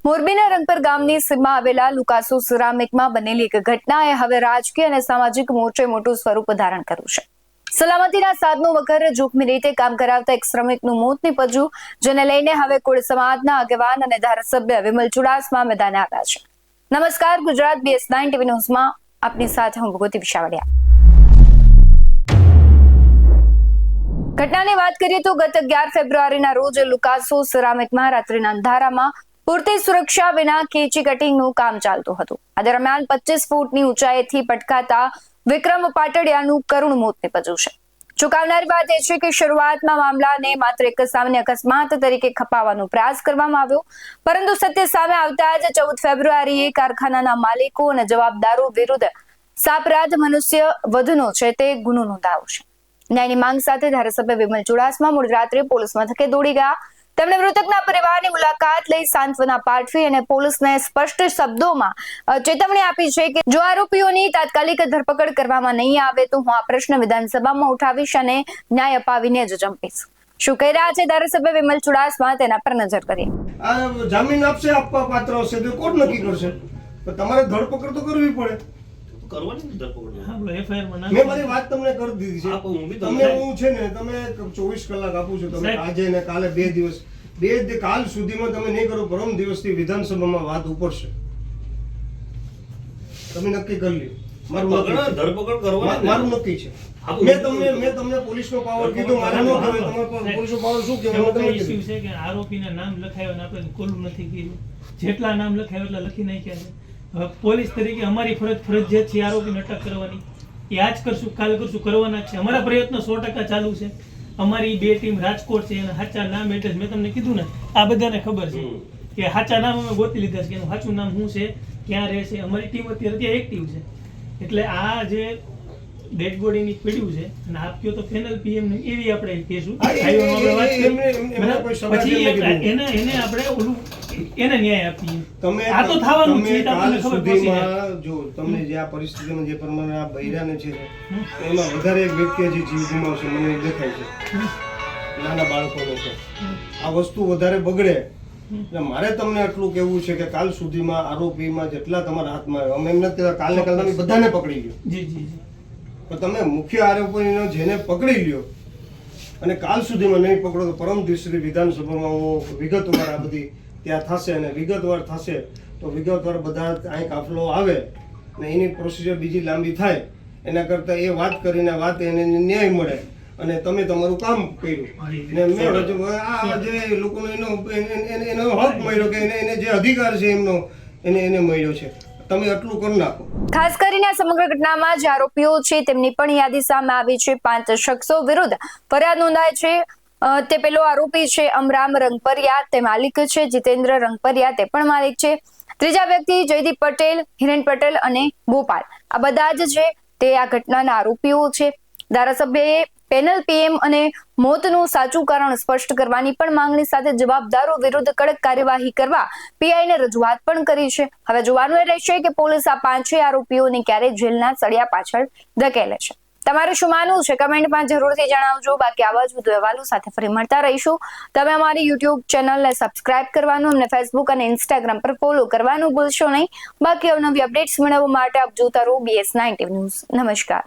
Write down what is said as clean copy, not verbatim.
મોરબીના રંગપર ગામની સીમમાં આવેલા લુકાસો સિરામિકમાં બનેલી એક ઘટનાએ હવે રાજકીય અને સામાજિક મોરચે મોટું સ્વરૂપ ધારણ કર્યું છે. સલામતીના સાધનો વગર જોખમી રીતે કામ કરાવતા એક શ્રમિકનું મોત નીપજ્યું, જેને લઈને હવે કોળી સમાજના આગેવાન અને ધારાસભ્ય વિમલ ચુડાસમા મેદાને આવ્યા છે. નમસ્કાર, ગુજરાત BS9 TV ન્યૂઝમાં આપની સાથે હું ભગવતી વિશાવડિયા. ઘટનાની વાત કરીએ તો ગત 11 ફેબ્રુઆરીના રોજ લુકાસો સિરામિકમાં રાત્રિના અંધારામાં પૂરતી સુરક્ષા વિના કેચી કટિંગનું કામ ચાલતું હતું. આ દરમિયાન 25 ફૂટની ઊંચાઈથી પટકાતા વિક્રમ પાટડિયાનું કરુણ મોત નીપજ્યું છે. ચોંકાવનારી વાત એ છે કે શરૂઆતમાં મામલાને માત્ર એક સામાન્ય અકસ્માત તરીકે ખપાવવાનો પ્રયાસ કરવામાં આવ્યો, પરંતુ સત્ય સામે આવતા જ 14 ફેબ્રુઆરીએ કારખાનાના માલિકો અને જવાબદારો વિરુદ્ધ સાપરાધ મનુષ્ય વધનો છે તે ગુનો નોંધાયો છે. ન્યાયની માંગ સાથે ધારાસભ્ય વિમલ ચુડાસમા મોડી રાત્રે પોલીસ મથકે દોડી ગયા. તેમણે મૃતકના પરિવારની મુલાકાત લઈ સાંત્વના પાઠવી અને પોલીસને સ્પષ્ટ શબ્દોમાં ચેતવણી આપી છે કે જો આરોપીઓની તાત્કાલિક ધરપકડ કરવામાં નહીં આવે તો હું આ પ્રશ્ન વિધાનસભામાં ઉઠાવીશ અને ન્યાય અપાવીને જ જંપીશ. શું કહી રહ્યા છે ધારાસભ્ય વિમલ ચુડાસમા, તેના પર નજર કરીએ. આ જામીન આપશે, આપવા પાત્ર હશે તો કોર્ટ નક્કી કરશે, પણ તમારે ધરપકડ તો કરવી પડે. મેં મારી વાત તમને કરી દીધી છે. તમને હું છે ને, તમે 24 કલાક આપું છું, તમે આજે ને કાલે 2 દિવસ, કાલ સુધીમાં તમે નહીં કરો, પરમ દિવસથી વિધાનસભામાં વાત ઉપડશે. તમે નક્કી કરી લ્યો. ધરપકડ કરવાની મારું નક્કી છે. મેં તમને પોલીસનો પાવર કીધો, મારે ન કહેવાય. તમારો પોલીસનો પાવર શું કહેવાય? તમે ઇશ્યુ છે કે આરોપીના નામ લખાયો ને આપણે કોલું નથી કર્યું. જેટલા નામ લખાયો એટલા લખી નાખ્યા છે. પોલીસ તરીકે અમારી ફરજિયાત છે આરોપીને અટક કરવાની. એ આજ કરશું, કાલ કરશું, કરવાના છે. અમારા પ્રયત્નો 100% ચાલુ છે. અમારી 2 ટીમ રાજકોટ છે, એના સાચા નામ એડ્રેસ મેં તમને કીધું ને, આ બધાને ખબર છે કે સાચા નામ અમે ગોતી લીધા છે, એનું સાચું નામ શું છે, ક્યાં રહે છે. અમારી ટીમ અત્યારે ત્યાં એક્ટિવ છે. એટલે આ જે ડેડ બોડીની પીડ્યું છે અને આપ કયો તો ફેનલ PM ને એવી આપણે કહેશું. પછી એને આપણે ઓલું એને ન્યાય આપીએ. આ તો થવાનું છે. તમને ખબર પડશે. જો તમને જે આ પરિસ્થિતિમાં જે પ્રમાણે આ બૈરાને છે એમાં વધારે એક વ્યક્તિ જે જીવ ગુમાવશે મને દેખાય છે. નાના બાળકોને છે આ વસ્તુ વધારે બગડે. મારે તમને આટલું કહેવું છે કે કાલ સુધીમાં આરોપીમાં જેટલા તમારા હાથમાં આવ્યો, અમે એમ નથી કાલને કાલ તમે બધાને પકડી લ્યો. પણ તમે મુખ્ય આરોપીનો જેને પકડી લ્યો અને કાલ સુધીમાં નહીં પકડો તો પરમ દિવસે વિધાનસભામાં હું વિગતવાર આ બધી ત્યાં થશે અને વિગતવાર થશે તો વિગતવાર બધા અહીં કાફલો આવે ને એની પ્રોસિજર બીજી લાંબી થાય એના કરતાં એ વાત કરીને એને ન્યાય મળે અને તમે તમારું કામ કર્યું ને મેં આ જે લોકોનો એનો હક મળ્યો કે એને જે અધિકાર છે એમનો એને મળ્યો છે. તમે એટલું કરી નાખો. ખાસ કરીને સમગ્ર ઘટનામાં જે આરોપીઓ છે તેમની પણ યાદી સામે આવી છે. 5 શખ્સો વિરુદ્ધ ફરિયાદ નોંધાઈ છે. તે પેલો આરોપી છે અમરામ રંગપરિયા, તે માલિક છે. જીતેન્દ્ર રંગપરિયા, તે પણ માલિક છે. ત્રીજા વ્યક્તિ જયદીપ પટેલ, હિરેન પટેલ અને ગોપાલ, આ બધા જ છે તે આ ઘટનાના આરોપીઓ છે. ધારાસભ્યએ પેનલ PM અને મોતનું સાચું કારણ સ્પષ્ટ કરવાની પણ માંગણી સાથે જવાબદારો વિરુદ્ધ કડક કાર્યવાહી કરવા PI ને રજૂઆત પણ કરી છે. હવે જોવાનું એ રહેશે કે પોલીસ આ 5 આરોપીઓને ક્યારે જેલના સળિયા પાછળ ધકેલે છે. તમારું શું માનવું છે કમેન્ટમાં જરૂરથી જણાવજો. બાકી આવા જ વધુ અહેવાલો સાથે ફરી મળતા રહીશું. તમે અમારી YouTube ચેનલને સબસ્ક્રાઇબ કરવાનું, અમને Facebook અને Instagram પર ફોલો કરવાનું ભૂલશો નહીં. બાકી અવનવી અપડેટ્સ મેળવવા માટે આપ જોતા રહો BS9 TV ન્યૂઝ. નમસ્કાર.